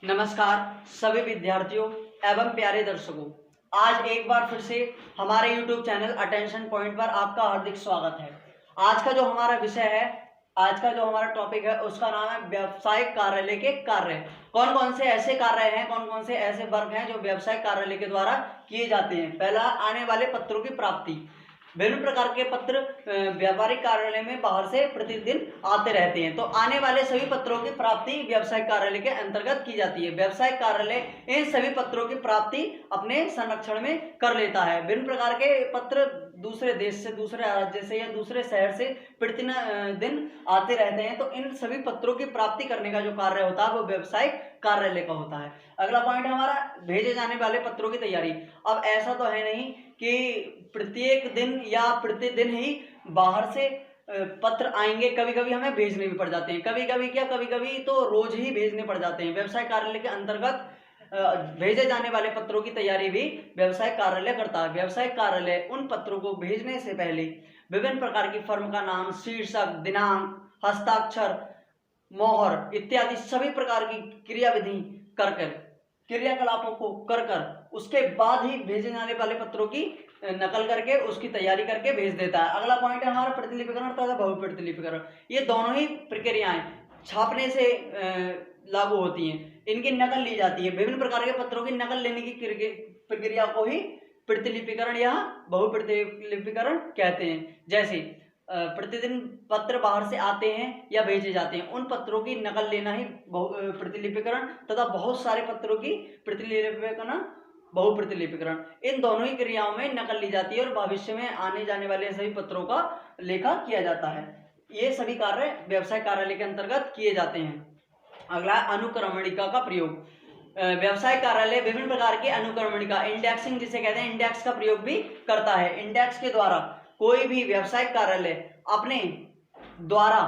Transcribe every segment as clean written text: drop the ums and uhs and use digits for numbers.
नमस्कार सभी विद्यार्थियों एवं प्यारे दर्शकों। आज एक बार फिर से हमारे YouTube चैनल अटेंशन पॉइंट पर आपका हार्दिक स्वागत है। आज का जो हमारा विषय है, आज का जो हमारा टॉपिक है, उसका नाम है व्यावसायिक कार्यालय के कार्य। कौन कौन से ऐसे कार्य हैं, कौन कौन से ऐसे वर्ग हैं जो व्यावसायिक कार्यालय के द्वारा किए जाते हैं। पहला, आने वाले पत्रों की प्राप्ति। विभिन्न प्रकार के पत्र व्यापारिक कार्यालय में बाहर से प्रतिदिन आते रहते हैं, तो आने वाले सभी पत्रों की प्राप्ति व्यवसायिक कार्यालय के अंतर्गत की जाती है। व्यवसायिक कार्यालय इन सभी पत्रों की प्राप्ति अपने संरक्षण में कर लेता है। विभिन्न प्रकार के पत्र दूसरे देश से, दूसरे राज्य से या दूसरे शहर से प्रतिदिन आते रहते हैं, तो इन सभी पत्रों की प्राप्ति करने का जो कार्य होता है वो व्यवसायिक कार्यालय का होता है। अगला पॉइंट है हमारा भेजे जाने वाले पत्रों की तैयारी। अब ऐसा तो है नहीं कि प्रत्येक दिन या प्रतिदिन ही बाहर से पत्र आएंगे, कभी कभी हमें भेजने भी पड़ जाते हैं। कभी कभी तो रोज ही भेजने पड़ जाते हैं। व्यवसाय कार्यालय के अंतर्गत भेजे जाने वाले पत्रों की तैयारी भी व्यवसाय कार्यालय करता है। व्यवसाय कार्यालय उन पत्रों को भेजने से पहले विभिन्न प्रकार की फर्म का नाम, शीर्षक, दिनांक, हस्ताक्षर, मोहर इत्यादि सभी प्रकार की क्रियाकलापों को कर उसके बाद ही भेजे जाने वाले पत्रों की नकल करके उसकी तैयारी करके भेज देता है। अगला पॉइंट है हमारा प्रतिलिपिकरण तथा बहुप्रतिलिपिकरण। ये दोनों ही प्रक्रियाएं छापने से लागू होती हैं, इनकी नकल ली जाती है। विभिन्न प्रकार के पत्रों की नकल लेने की प्रक्रिया को ही प्रतिलिपिकरण या बहुप्रतिलिपिकरण कहते हैं। जैसे प्रतिदिन पत्र बाहर से आते हैं या भेजे जाते हैं, उन पत्रों की नकल लेना ही प्रतिलिपिकरण तथा बहुत सारे पत्रों की प्रतिलिपिकरण बहुप्रतिलिपिकरण। इन दोनों ही क्रियाओं में नकल ली जाती है और भविष्य में आने जाने वाले सभी पत्रों का लेखा किया जाता है। ये सभी कार्य व्यवसाय कार्यालय के अंतर्गत किए जाते हैं। अगला, अनुक्रमणिका का प्रयोग। व्यवसाय कार्यालय विभिन्न प्रकार की अनुक्रमणिका, इंडेक्सिंग जिसे कहते हैं, इंडेक्स का प्रयोग भी करता है। इंडेक्स के द्वारा कोई भी व्यवसायिक कार्यालय अपने द्वारा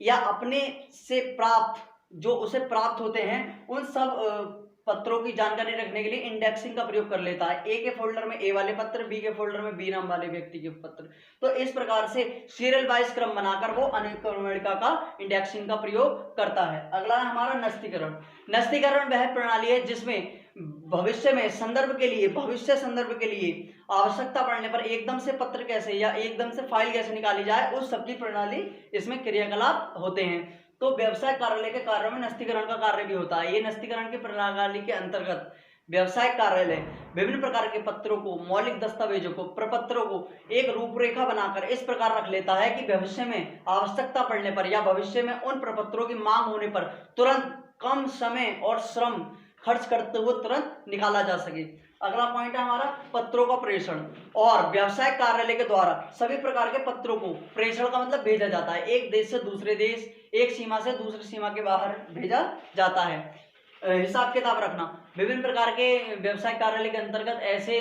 या अपने से प्राप्त जो उसे प्राप्त होते हैं उन सब पत्रों की जानकारी रखने के लिए इंडेक्सिंग का प्रयोग कर लेता है। ए के फोल्डर में ए वाले पत्र, बी के फोल्डर में बी नाम वाले व्यक्ति के पत्र। तो इस प्रकार से सीरियल वाइज क्रम बनाकर वो अनुक्रमणिका का इंडेक्सिंग का प्रयोग करता है। अगला है हमारा नस्तीकरण। नस्तीकरण वह प्रणाली है जिसमें भविष्य में संदर्भ के लिए, भविष्य संदर्भ के लिए आवश्यकता पड़ने पर एकदम से पत्र कैसे या एकदम से फाइल कैसे निकाली जाए, उस सबकी प्रणाली इसमें क्रियाकलाप होते हैं। तो व्यवसाय कार्यालय के कार्यों में नस्तीकरण का कार्य भी होता है। ये नस्तीकरण की प्रणाली के अंतर्गत व्यवसाय कार्यालय विभिन्न प्रकार के पत्रों को, मौलिक दस्तावेजों को, प्रपत्रों को एक रूपरेखा बनाकर इस प्रकार रख लेता है कि भविष्य में आवश्यकता पड़ने पर या भविष्य में उन प्रपत्रों की मांग होने पर तुरंत कम समय और श्रम खर्च करते हुए तुरंत निकाला जा सके। अगला पॉइंट है हमारा पत्रों का प्रेषण। और व्यवसाय कार्यालय के द्वारा सभी प्रकार के पत्रों को, प्रेषण का मतलब भेजा जाता है, एक देश से दूसरे देश, एक सीमा से दूसरी सीमा के बाहर भेजा जाता है। हिसाब किताब रखना। विभिन्न प्रकार के व्यवसाय कार्यालय के अंतर्गत ऐसे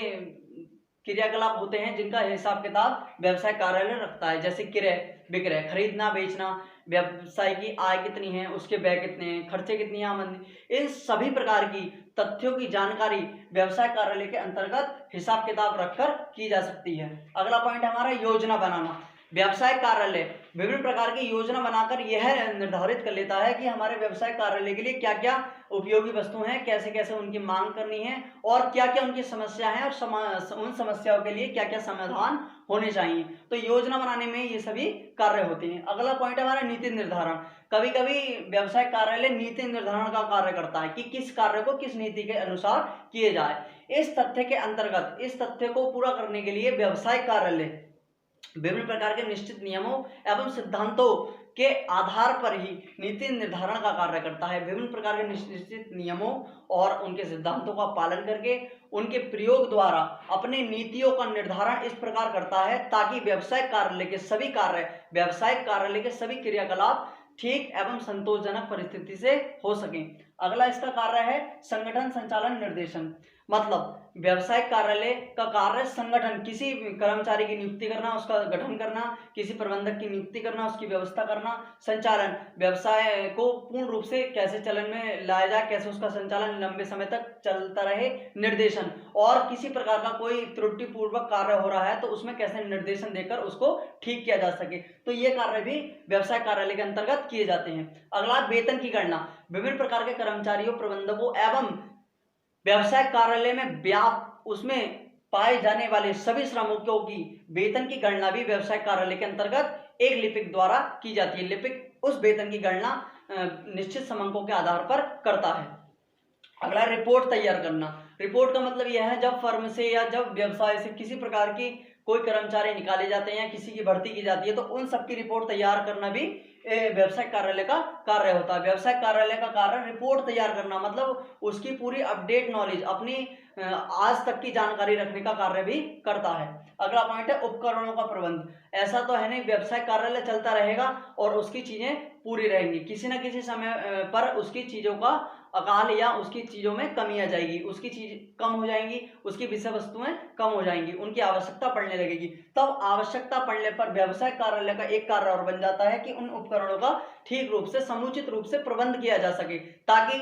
क्रियाकलाप होते हैं जिनका हिसाब किताब व्यवसाय कार्यालय रखता है। जैसे क्रय विक्रय, खरीदना बेचना, व्यवसाय की आय कितनी है, उसके व्यय कितने हैं, खर्चे कितनी आमदनी, इन सभी प्रकार की तथ्यों की जानकारी व्यवसाय कार्यालय के अंतर्गत हिसाब किताब रखकर की जा सकती है। अगला पॉइंट हमारा योजना बनाना। व्यवसाय कार्यालय विभिन्न प्रकार की योजना बनाकर यह निर्धारित कर लेता है कि हमारे व्यवसाय कार्यालय के लिए क्या क्या उपयोगी वस्तुएं हैं, कैसे कैसे उनकी मांग करनी है और क्या क्या उनकी समस्या है और उन समस्याओं के लिए क्या क्या समाधान होने चाहिए। तो योजना बनाने में ये सभी कार्य होते हैं। अगला पॉइंट है हमारा नीति निर्धारण। कभी कभी व्यवसाय कार्यालय नीति निर्धारण का कार्य करता है कि किस कार्य को किस नीति के अनुसार किए जाए। इस तथ्य के अंतर्गत, इस तथ्य को पूरा करने के लिए व्यवसाय कार्यालय विभिन्न प्रकार के निश्चित नियमों एवं सिद्धांतों के आधार पर ही नीति निर्धारण का कार्य करता है। विभिन्न प्रकार के निश्चित नियमों और उनके सिद्धांतों का पालन करके उनके प्रयोग द्वारा अपनी नीतियों का निर्धारण इस प्रकार करता है ताकि व्यवसायिक कार्यालय के सभी कार्य, व्यवसायिक कार्यालय के सभी क्रियाकलाप ठीक एवं संतोषजनक परिस्थिति से हो सके। अगला इसका कार्य है संगठन संचालन निर्देशन। मतलब व्यवसायिक कार्यालय का कार्य संगठन, किसी कर्मचारी की नियुक्ति करना, उसका गठन करना, किसी प्रबंधक की नियुक्ति करना, उसकी व्यवस्था करना, संचालन, व्यवसाय को पूर्ण रूप से कैसे चलन में लाया जाए, कैसे उसका संचालन लंबे समय तक चलता रहे, निर्देशन, और किसी प्रकार का कोई त्रुटिपूर्वक कार्य हो रहा है तो उसमें कैसे निर्देशन देकर उसको ठीक किया जा सके। तो ये कार्य भी व्यवसाय कार्यालय के अंतर्गत किए जाते हैं। अगला, वेतन की गणना। विभिन्न प्रकार के कर्मचारियों, प्रबंधकों एवं व्यवसाय कार्यालय में उसमें पाए जाने वाले सभी श्रमिकों की वेतन की गणना भी व्यवसाय कार्यालय के अंतर्गत एक लिपिक द्वारा की जाती है। लिपिक उस वेतन की गणना निश्चित समांकों के आधार पर करता है। अगला, रिपोर्ट तैयार करना। रिपोर्ट का मतलब यह है जब फर्म से या जब व्यवसाय से किसी प्रकार की कोई कर्मचारी निकाले जाते हैं या किसी की भर्ती की जाती है तो उन सबकी रिपोर्ट तैयार करना भी व्यवसाय कार्यालय का कार्य होता है। व्यवसाय कार्यालय का कार्य रिपोर्ट तैयार करना, मतलब उसकी पूरी अपडेट नॉलेज, अपनी आज तक की जानकारी रखने का कार्य भी करता है। अगला पॉइंट है उपकरणों का प्रबंध। ऐसा तो है नहीं, व्यवसाय कार्यालय चलता रहेगा और उसकी चीजें पूरी रहेंगी, किसी न किसी समय पर उसकी चीजों का अकाल या उसकी चीजों में कमी आ जाएगी, उसकी चीज कम हो जाएंगी, उसकी विषय वस्तुएं कम हो जाएंगी, उनकी आवश्यकता पड़ने लगेगी। तब आवश्यकता पड़ने पर व्यवसाय कार्यालय का एक कार्य और बन जाता है कि उन उपकरणों का ठीक रूप से, समुचित रूप से प्रबंध किया जा सके ताकि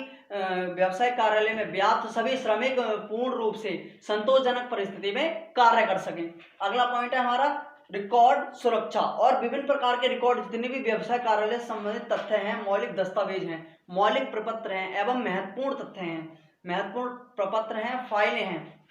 व्यवसाय कार्यालय में व्याप्त सभी श्रमिक पूर्ण रूप से संतोषजनक परिस्थिति में कार्य कर सकें। अगला पॉइंट है हमारा रिकॉर्ड सुरक्षा और विभिन्न प्रकार के रिकॉर्ड, जितने भी व्यवसाय कार्यालय से संबंधित तथ्य हैं, मौलिक दस्तावेज हैं, मौलिक प्रपत्र हैं एवं महत्वपूर्ण तथ्य हैं, महत्वपूर्ण प्रपत्र हैं, फाइलें हैं,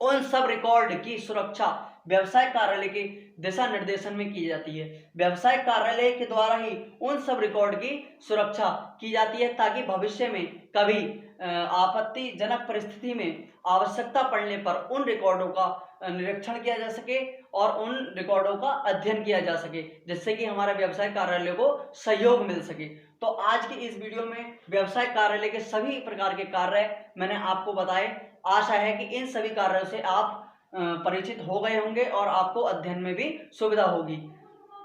उन सब रिकॉर्ड की सुरक्षा व्यवसाय कार्यालय के दिशा निर्देशन में की जाती है। व्यवसाय कार्यालय के द्वारा ही उन सब रिकॉर्ड की सुरक्षा की जाती है ताकि भविष्य में कभी आपत्तिजनक परिस्थिति में आवश्यकता पड़ने पर उन रिकॉर्डों का निरीक्षण किया जा सके और उन रिकॉर्डों का अध्ययन किया जा सके, जिससे कि हमारे व्यवसाय कार्यालय को सहयोग मिल सके। तो आज की इस वीडियो में व्यवसाय कार्यालय के सभी प्रकार के कार्य मैंने आपको बताए। आशा है कि इन सभी कार्यों से आप परिचित हो गए होंगे और आपको अध्ययन में भी सुविधा होगी।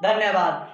धन्यवाद।